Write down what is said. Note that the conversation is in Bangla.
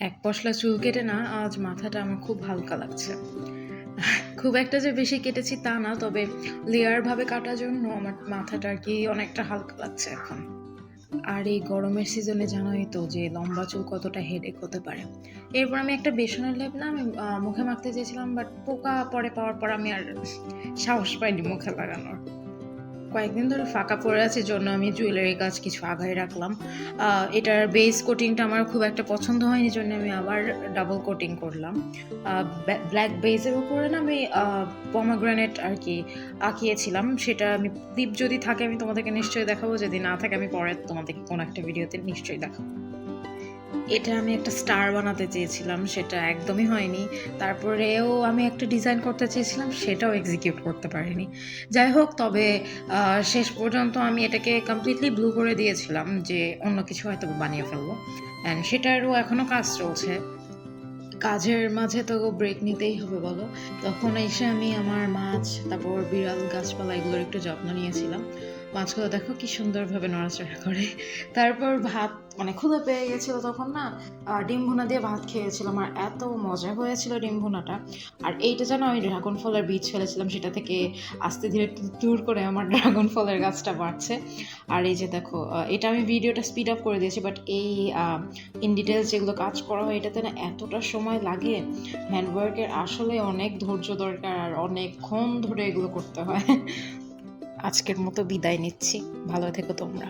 এক পশলা চুল কেটে না আজ মাথাটা আমার খুব হালকা লাগছে। খুব একটা যে বেশি কেটেছি তা না, তবে লেয়ার ভাবে কাটার জন্য আমার মাথাটা আর কি অনেকটা হালকা লাগছে এখন। আর এই গরমের সিজনে জানোই তো যে লম্বা চুল কতটা হেডেক হতে পারে। এরপর আমি একটা বেসনের লেপ না আমি মুখে মাখতে চেয়েছিলাম, বাট পোকা পরে পাওয়ার পর আমি আর সাহস পাইনি মুখে লাগানোর। কয়েকদিন ধরে ফাঁকা পড়ে আছে জন্য আমি জুয়েলারি কাজ কিছু আগায় রাখলাম। এটার বেস কোটিংটা আমার খুব একটা পছন্দ হয়নি জন্য আমি আবার ডাবল কোটিং করলাম। ব্ল্যাক বেসের উপরে না আমি পমাগ্রানেট আর কি আঁকিয়েছিলাম। সেটা আমি ক্লিপ যদি থাকে আমি তোমাদেরকে নিশ্চয়ই দেখাবো, যদি না থাকে আমি পরে তোমাদেরকে কোনো একটা ভিডিওতে নিশ্চয়ই দেখাবো। এটা আমি একটা স্টার বানাতে চেয়েছিলাম, সেটা একদমই হয়নি। তারপরেও আমি একটা ডিজাইন করতে চেয়েছিলাম, সেটাও এক্সিকিউট করতে পারিনি। যাই হোক, তবে শেষ পর্যন্ত আমি এটাকে কমপ্লিটলি ব্লু করে দিয়েছিলাম যে অন্য কিছু হয়তো বানিয়ে ফেলবো, অ্যান্ড সেটারও এখনও কাজ চলছে। কাজের মাঝে তো ব্রেক নিতেই হবে বলো। তখন এসে আমি আমার মাছ, তারপর বিড়াল, গাছপালা এগুলোর একটু যত্ন নিয়েছিলাম। মাছগুলো দেখো কি সুন্দরভাবে নড়াচড়া করে। তারপর ভাত, মানে ক্ষুধা পেয়ে গেছিল তখন না, ডিম ভুনা দিয়ে ভাত খেয়েছিলাম আর এত মজা হয়েছিল ডিম ভুনাটা। আর এইটা যেন আমি ড্রাগন ফলের বীজ ফেলেছিলাম, সেটা থেকে আস্তে ধীরে দূর করে আমার ড্রাগন ফলের গাছটা বাড়ছে। আর এই যে দেখো, এটা আমি ভিডিওটা স্পিড আপ করে দিয়েছি, বাট এই ইন ডিটেলস যেগুলো কাজ করা হয় এটাতে না এতটা সময় লাগে। হ্যান্ডওয়ার্কের আসলে অনেক ধৈর্য দরকার আর অনেকক্ষণ ধরে এগুলো করতে হয়। আজকের মতো বিদায় নিচ্ছি, ভালো থেকো তোমরা।